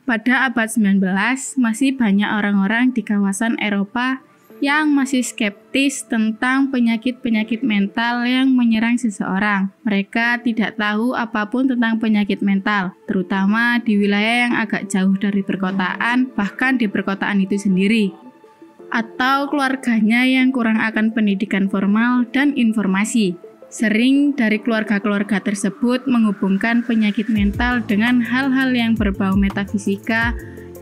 Pada abad 19, masih banyak orang-orang di kawasan Eropa yang masih skeptis tentang penyakit-penyakit mental yang menyerang seseorang. Mereka tidak tahu apapun tentang penyakit mental, terutama di wilayah yang agak jauh dari perkotaan, bahkan di perkotaan itu sendiri, atau keluarganya yang kurang akan pendidikan formal dan informasi. Sering dari keluarga-keluarga tersebut menghubungkan penyakit mental dengan hal-hal yang berbau metafisika,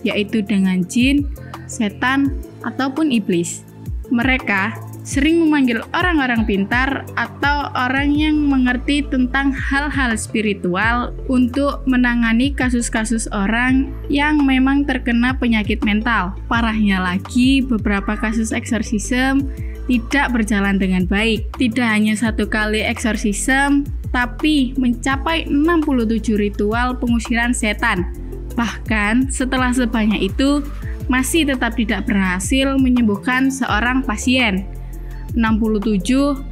yaitu dengan jin, setan, ataupun iblis. Mereka sering memanggil orang-orang pintar atau orang yang mengerti tentang hal-hal spiritual untuk menangani kasus-kasus orang yang memang terkena penyakit mental. Parahnya lagi, beberapa kasus eksorsisme tidak berjalan dengan baik. Tidak hanya satu kali eksorsisme, tapi mencapai 67 ritual pengusiran setan. Bahkan setelah sebanyak itu, masih tetap tidak berhasil menyembuhkan seorang pasien. 67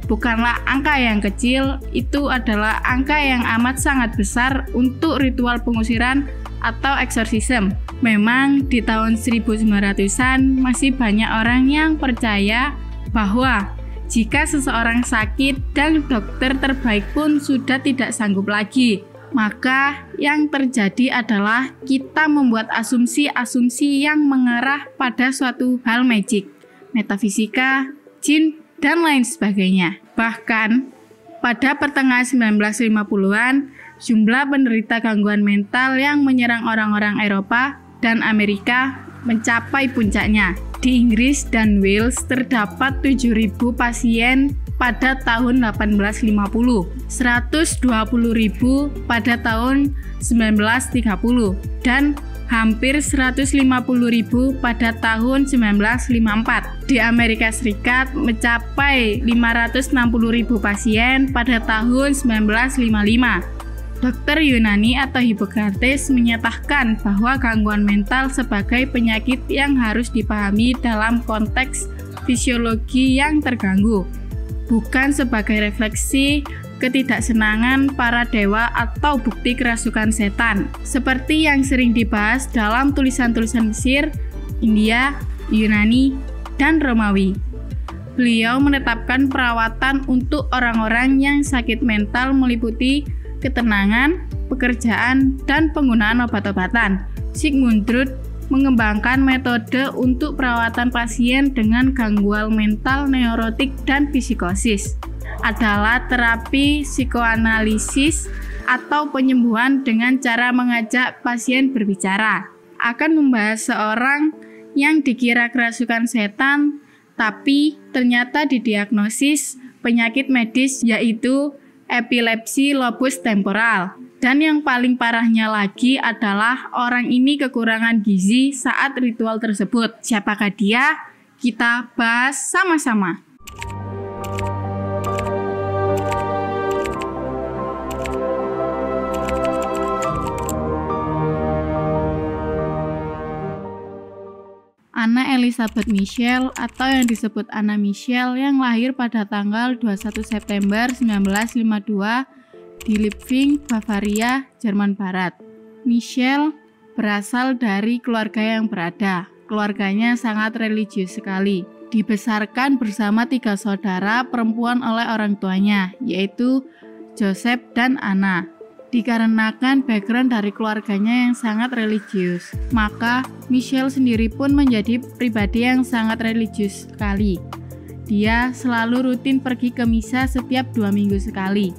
bukanlah angka yang kecil, itu adalah angka yang amat sangat besar untuk ritual pengusiran atau eksorsisme. Memang di tahun 1900-an masih banyak orang yang percaya bahwa jika seseorang sakit dan dokter terbaik pun sudah tidak sanggup lagi, maka yang terjadi adalah kita membuat asumsi-asumsi yang mengarah pada suatu hal magic, metafisika, jin, dan lain sebagainya. Bahkan, pada pertengahan 1950-an, jumlah penderita gangguan mental yang menyerang orang-orang Eropa dan Amerika mencapai puncaknya. Di Inggris dan Wales terdapat 7.000 pasien pada tahun 1850, 120.000 pada tahun 1930, dan hampir 150.000 pada tahun 1954. Di Amerika Serikat mencapai 560.000 pasien pada tahun 1955. Dokter Yunani atau Hippocrates menyatakan bahwa gangguan mental sebagai penyakit yang harus dipahami dalam konteks fisiologi yang terganggu, bukan sebagai refleksi ketidaksenangan para dewa atau bukti kerasukan setan, seperti yang sering dibahas dalam tulisan-tulisan Mesir, India, Yunani, dan Romawi. Beliau menetapkan perawatan untuk orang-orang yang sakit mental meliputi ketenangan, pekerjaan, dan penggunaan obat-obatan. Sigmund Freud mengembangkan metode untuk perawatan pasien dengan gangguan mental, neurotik, dan psikosis. Adalah terapi psikoanalisis atau penyembuhan dengan cara mengajak pasien berbicara. Akan membahas seorang yang dikira kerasukan setan, tapi ternyata didiagnosis penyakit medis yaitu epilepsi lobus temporal. Dan yang paling parahnya lagi adalah orang ini kekurangan gizi saat ritual tersebut. Siapakah dia? Kita bahas sama-sama. Anna Elizabeth Michel atau yang disebut Anna Michel yang lahir pada tanggal 21 September 1952 di Liebfing, Bavaria, Jerman Barat. Michel berasal dari keluarga yang berada. Keluarganya sangat religius sekali. Dibesarkan bersama 3 saudara perempuan oleh orang tuanya, yaitu Joseph dan Anna. Dikarenakan background dari keluarganya yang sangat religius, maka Michel sendiri pun menjadi pribadi yang sangat religius sekali. Dia selalu rutin pergi ke misa setiap 2 minggu sekali.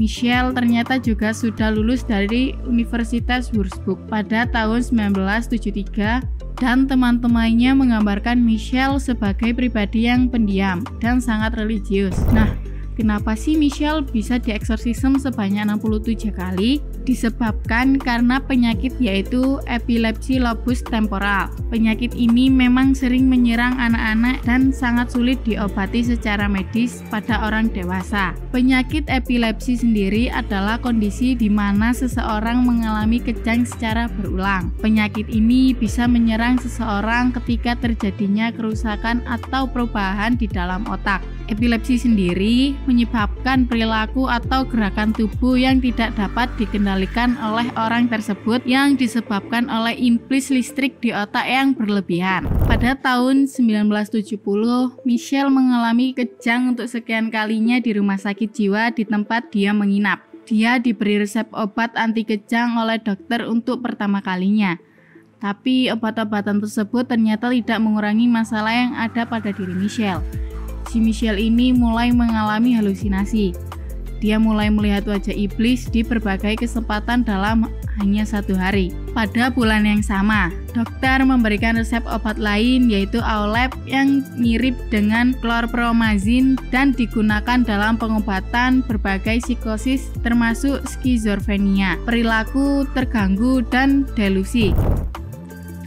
Michel ternyata juga sudah lulus dari Universitas Würzburg pada tahun 1973 dan teman-temannya menggambarkan Michel sebagai pribadi yang pendiam dan sangat religius. Nah, kenapa sih Michel bisa dieksorsisme sebanyak 67 kali? Disebabkan karena penyakit yaitu epilepsi lobus temporal. Penyakit ini memang sering menyerang anak-anak dan sangat sulit diobati secara medis pada orang dewasa. Penyakit epilepsi sendiri adalah kondisi di mana seseorang mengalami kejang secara berulang. Penyakit ini bisa menyerang seseorang ketika terjadinya kerusakan atau perubahan di dalam otak. Epilepsi sendiri menyebabkan perilaku atau gerakan tubuh yang tidak dapat dikendalikan oleh orang tersebut yang disebabkan oleh impuls listrik di otak yang berlebihan. Pada tahun 1970, Michelle mengalami kejang untuk sekian kalinya di rumah sakit jiwa di tempat dia menginap. Dia diberi resep obat anti kejang oleh dokter untuk pertama kalinya. Tapi obat-obatan tersebut ternyata tidak mengurangi masalah yang ada pada diri Michelle. Si Michelle ini mulai mengalami halusinasi. Dia mulai melihat wajah iblis di berbagai kesempatan dalam hanya 1 hari. Pada bulan yang sama, dokter memberikan resep obat lain yaitu Aulep yang mirip dengan chlorpromazine dan digunakan dalam pengobatan berbagai psikosis termasuk skizofrenia, perilaku terganggu, dan delusi.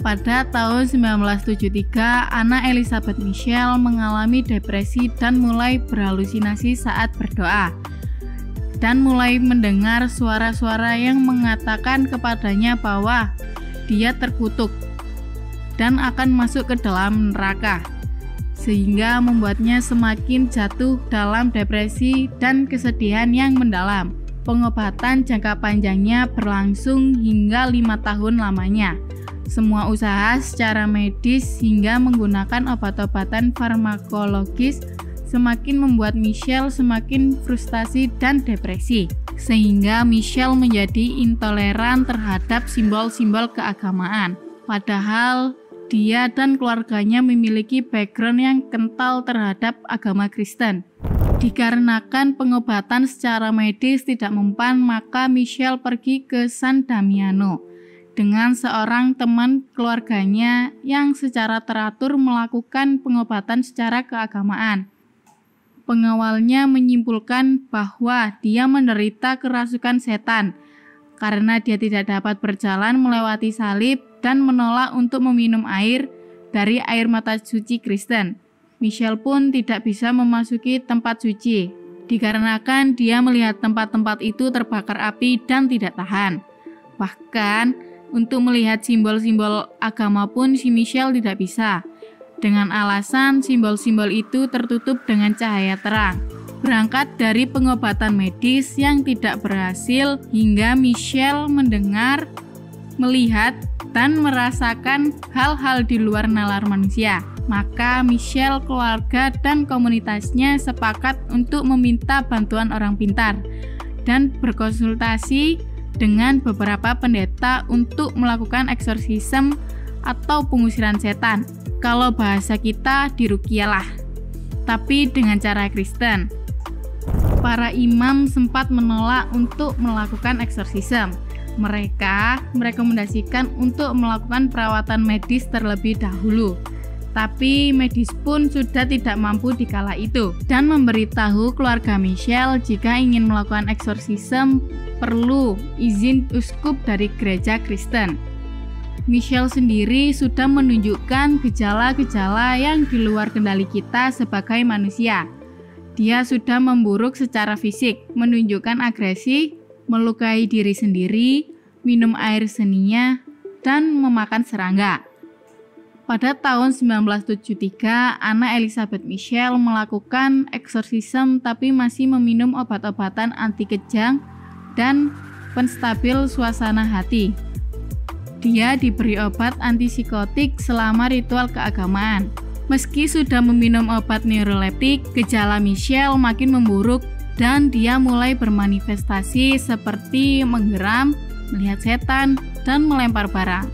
Pada tahun 1973, Anna Elizabeth Michelle mengalami depresi dan mulai berhalusinasi saat berdoa, dan mulai mendengar suara-suara yang mengatakan kepadanya bahwa dia terkutuk dan akan masuk ke dalam neraka, sehingga membuatnya semakin jatuh dalam depresi dan kesedihan yang mendalam. Pengobatan jangka panjangnya berlangsung hingga 5 tahun lamanya. Semua usaha secara medis hingga menggunakan obat-obatan farmakologis semakin membuat Michelle semakin frustasi dan depresi, sehingga Michelle menjadi intoleran terhadap simbol-simbol keagamaan. Padahal dia dan keluarganya memiliki background yang kental terhadap agama Kristen. Dikarenakan pengobatan secara medis tidak mempan, maka Michelle pergi ke San Damiano dengan seorang teman keluarganya yang secara teratur melakukan pengobatan secara keagamaan. Pengawalnya menyimpulkan bahwa dia menderita kerasukan setan karena dia tidak dapat berjalan melewati salib dan menolak untuk meminum air dari air mata suci Kristen. Michelle pun tidak bisa memasuki tempat suci dikarenakan dia melihat tempat-tempat itu terbakar api dan tidak tahan. Bahkan untuk melihat simbol-simbol agama pun si Michelle tidak bisa, dengan alasan simbol-simbol itu tertutup dengan cahaya terang. Berangkat dari pengobatan medis yang tidak berhasil hingga Michelle mendengar, melihat, dan merasakan hal-hal di luar nalar manusia. Maka Michelle, keluarga, dan komunitasnya sepakat untuk meminta bantuan orang pintar dan berkonsultasi dengan beberapa pendeta untuk melakukan eksorsisme atau pengusiran setan. Kalau bahasa kita diruqyah, tapi dengan cara Kristen. Para imam sempat menolak untuk melakukan eksorsisme. Mereka merekomendasikan untuk melakukan perawatan medis terlebih dahulu. Tapi medis pun sudah tidak mampu di kala itu, dan memberitahu keluarga Michelle jika ingin melakukan eksorsisme perlu izin uskup dari gereja Kristen. Michelle sendiri sudah menunjukkan gejala-gejala yang di luar kendali kita sebagai manusia. Dia sudah memburuk secara fisik, menunjukkan agresi, melukai diri sendiri, minum air seninya, dan memakan serangga. Pada tahun 1973, Anna Elizabeth Michelle melakukan eksorsisme tapi masih meminum obat-obatan anti kejang dan penstabil suasana hati. Dia diberi obat antipsikotik selama ritual keagamaan. Meski sudah meminum obat neuroleptik, gejala Michelle makin memburuk dan dia mulai bermanifestasi seperti menggeram, melihat setan, dan melempar barang.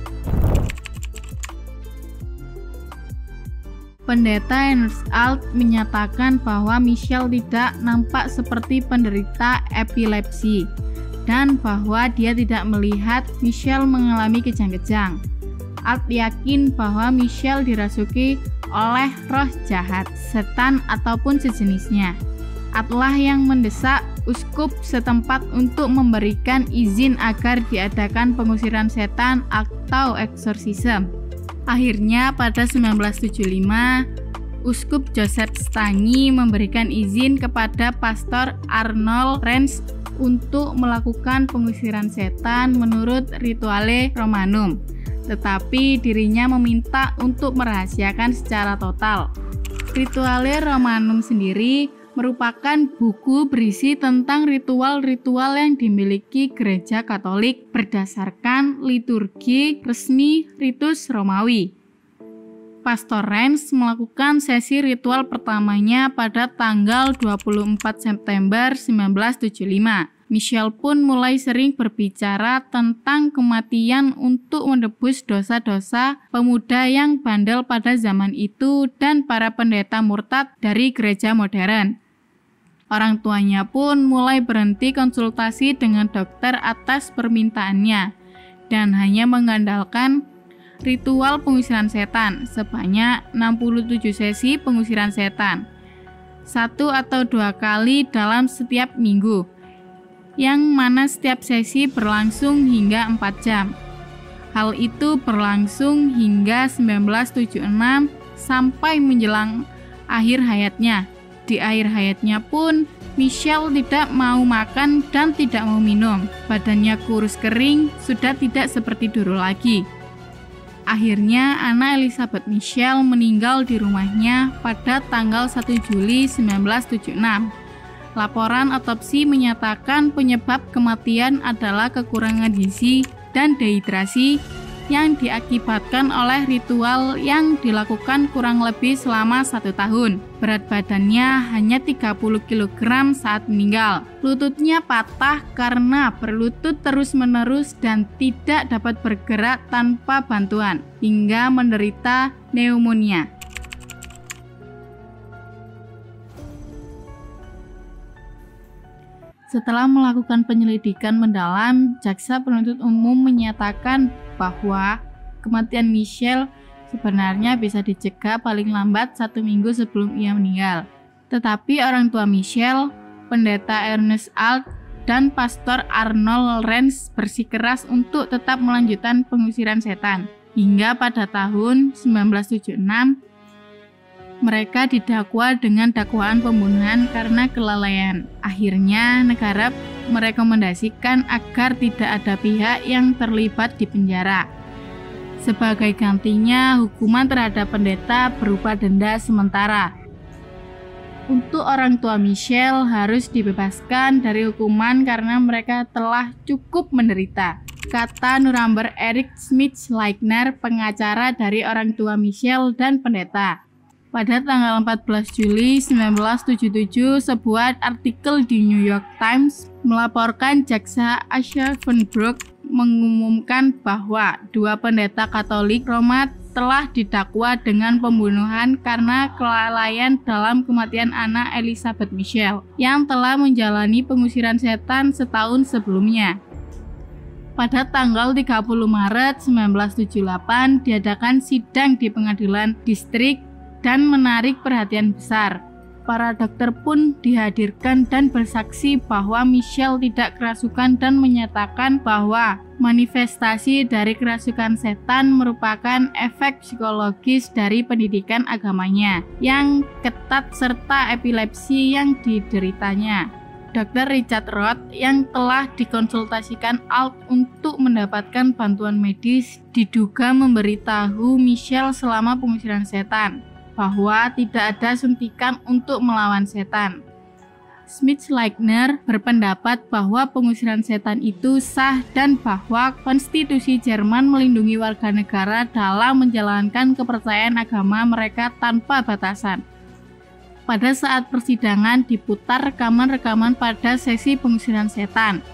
Pendeta Ernst Alt menyatakan bahwa Michelle tidak nampak seperti penderita epilepsi dan bahwa dia tidak melihat Michelle mengalami kejang-kejang. Alt yakin bahwa Michelle dirasuki oleh roh jahat, setan ataupun sejenisnya. Altlah yang mendesak uskup setempat untuk memberikan izin agar diadakan pengusiran setan atau eksorsisme. Akhirnya pada 1975, Uskup Joseph Stangi memberikan izin kepada Pastor Arnold Renz untuk melakukan pengusiran setan menurut Rituale Romanum, tetapi dirinya meminta untuk merahasiakan secara total. Rituale Romanum sendiri merupakan buku berisi tentang ritual-ritual yang dimiliki Gereja Katolik berdasarkan liturgi resmi ritus Romawi. Pastor Renz melakukan sesi ritual pertamanya pada tanggal 24 September 1975. Michelle pun mulai sering berbicara tentang kematian untuk menebus dosa-dosa pemuda yang bandel pada zaman itu dan para pendeta murtad dari gereja modern. Orang tuanya pun mulai berhenti konsultasi dengan dokter atas permintaannya dan hanya mengandalkan ritual pengusiran setan sebanyak 67 sesi pengusiran setan, 1 atau 2 kali dalam setiap minggu, yang mana setiap sesi berlangsung hingga 4 jam. Hal itu berlangsung hingga 1976 sampai menjelang akhir hayatnya. Di akhir hayatnya pun, Michelle tidak mau makan dan tidak mau minum. Badannya kurus kering, sudah tidak seperti dulu lagi. Akhirnya, Anna Elizabeth Michelle meninggal di rumahnya pada tanggal 1 Juli 1976. Laporan otopsi menyatakan penyebab kematian adalah kekurangan gizi dan dehidrasi yang diakibatkan oleh ritual yang dilakukan kurang lebih selama 1 tahun. Berat badannya hanya 30 kg saat meninggal. Lututnya patah karena berlutut terus-menerus dan tidak dapat bergerak tanpa bantuan, hingga menderita pneumonia. Setelah melakukan penyelidikan mendalam, jaksa penuntut umum menyatakan bahwa kematian Michelle sebenarnya bisa dicegah paling lambat 1 minggu sebelum ia meninggal. Tetapi orang tua Michelle, pendeta Ernest Alt, dan pastor Arnold Renz bersikeras untuk tetap melanjutkan pengusiran setan. Hingga pada tahun 1976, mereka didakwa dengan dakwaan pembunuhan karena kelalaian. Akhirnya, negara merekomendasikan agar tidak ada pihak yang terlibat di penjara. Sebagai gantinya, hukuman terhadap pendeta berupa denda sementara. Untuk orang tua Michelle harus dibebaskan dari hukuman karena mereka telah cukup menderita, kata Nuremberg Erich Schmidt-Leitner, pengacara dari orang tua Michelle dan pendeta. Pada tanggal 14 Juli 1977, sebuah artikel di New York Times melaporkan jaksa Aschaffenburg mengumumkan bahwa 2 pendeta Katolik Roma telah didakwa dengan pembunuhan karena kelalaian dalam kematian Anna Elizabeth Michelle yang telah menjalani pengusiran setan setahun sebelumnya. Pada tanggal 30 Maret 1978 diadakan sidang di pengadilan distrik dan menarik perhatian besar. Para dokter pun dihadirkan dan bersaksi bahwa Michelle tidak kerasukan dan menyatakan bahwa manifestasi dari kerasukan setan merupakan efek psikologis dari pendidikan agamanya yang ketat serta epilepsi yang dideritanya. Dr. Richard Roth yang telah dikonsultasikan Alt untuk mendapatkan bantuan medis diduga memberitahu Michelle selama pengusiran setan bahwa tidak ada suntikan untuk melawan setan. Schmidt-Leitner berpendapat bahwa pengusiran setan itu sah dan bahwa konstitusi Jerman melindungi warga negara dalam menjalankan kepercayaan agama mereka tanpa batasan. Pada saat persidangan diputar rekaman-rekaman pada sesi pengusiran setan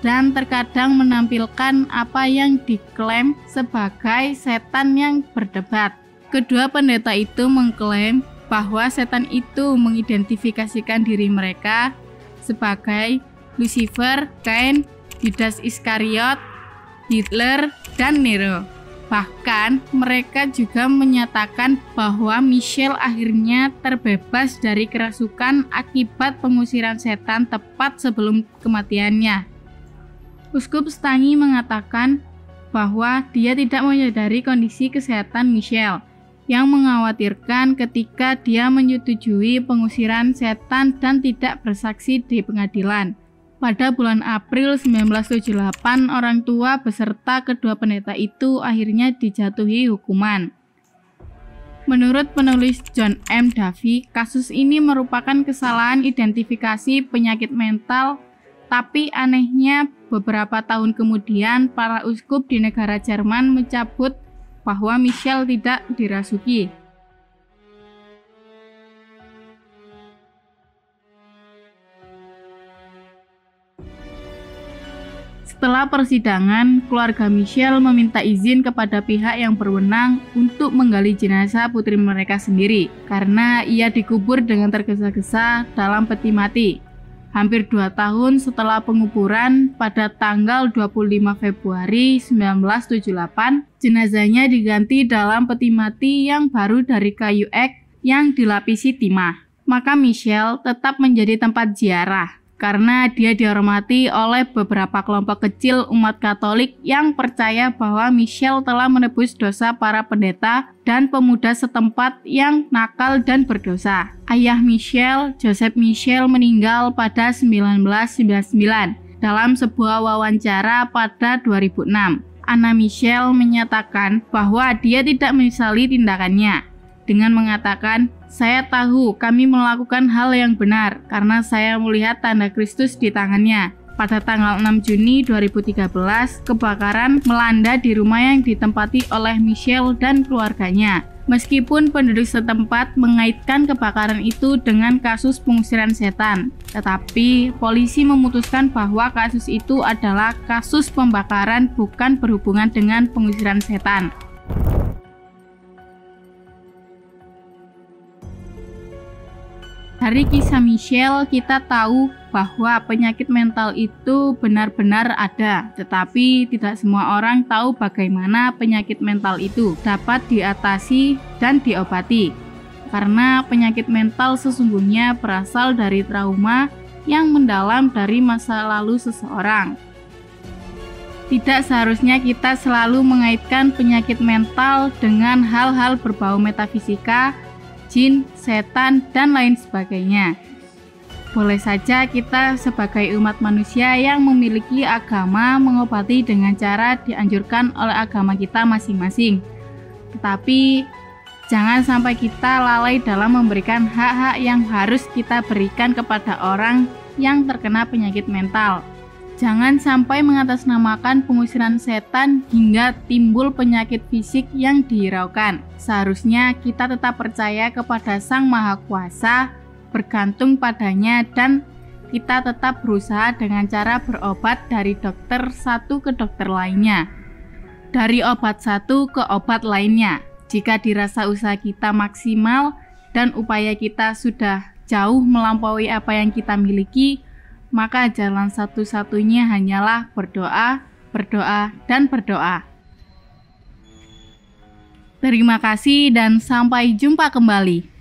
dan terkadang menampilkan apa yang diklaim sebagai setan yang berdebat. Kedua pendeta itu mengklaim bahwa setan itu mengidentifikasikan diri mereka sebagai Lucifer, Cain, Yudas Iskariot, Hitler, dan Nero. Bahkan mereka juga menyatakan bahwa Michelle akhirnya terbebas dari kerasukan akibat pengusiran setan tepat sebelum kematiannya. Uskup Stangi mengatakan bahwa dia tidak menyadari kondisi kesehatan Michelle, yang mengkhawatirkan ketika dia menyetujui pengusiran setan dan tidak bersaksi di pengadilan. Pada bulan April 1978, orang tua beserta kedua pendeta itu akhirnya dijatuhi hukuman. Menurut penulis John M. Davy, kasus ini merupakan kesalahan identifikasi penyakit mental, tapi anehnya beberapa tahun kemudian para uskup di negara Jerman mencabut bahwa Michelle tidak dirasuki. Setelah persidangan, keluarga Michelle meminta izin kepada pihak yang berwenang untuk menggali jenazah putri mereka sendiri karena ia dikubur dengan tergesa-gesa dalam peti mati. Hampir 2 tahun setelah penguburan, pada tanggal 25 Februari 1978, jenazahnya diganti dalam peti mati yang baru dari kayu ek yang dilapisi timah. Maka Michelle tetap menjadi tempat ziarah karena dia dihormati oleh beberapa kelompok kecil umat Katolik yang percaya bahwa Michelle telah menebus dosa para pendeta dan pemuda setempat yang nakal dan berdosa. Ayah Michelle, Joseph Michelle, meninggal pada 1999 dalam sebuah wawancara pada 2006. Anna Michelle menyatakan bahwa dia tidak menyesali tindakannya dengan mengatakan, "Saya tahu kami melakukan hal yang benar karena saya melihat tanda Kristus di tangannya." Pada tanggal 6 Juni 2013, kebakaran melanda di rumah yang ditempati oleh Michelle dan keluarganya. Meskipun penduduk setempat mengaitkan kebakaran itu dengan kasus pengusiran setan, tetapi polisi memutuskan bahwa kasus itu adalah kasus pembakaran bukan berhubungan dengan pengusiran setan. Dari kisah Michelle, kita tahu bahwa penyakit mental itu benar-benar ada, tetapi tidak semua orang tahu bagaimana penyakit mental itu dapat diatasi dan diobati. Karena penyakit mental sesungguhnya berasal dari trauma yang mendalam dari masa lalu seseorang. Tidak seharusnya kita selalu mengaitkan penyakit mental dengan hal-hal berbau metafisika, jin, setan, dan lain sebagainya. Boleh saja kita sebagai umat manusia yang memiliki agama mengobati dengan cara dianjurkan oleh agama kita masing-masing. Tetapi jangan sampai kita lalai dalam memberikan hak-hak yang harus kita berikan kepada orang yang terkena penyakit mental. Jangan sampai mengatasnamakan pengusiran setan hingga timbul penyakit fisik yang dihiraukan. Seharusnya kita tetap percaya kepada Sang Maha Kuasa, bergantung padanya, dan kita tetap berusaha dengan cara berobat dari dokter satu ke dokter lainnya, dari obat satu ke obat lainnya. Jika dirasa usaha kita maksimal dan upaya kita sudah jauh melampaui apa yang kita miliki, maka jalan satu-satunya hanyalah berdoa, berdoa, dan berdoa. Terima kasih dan sampai jumpa kembali.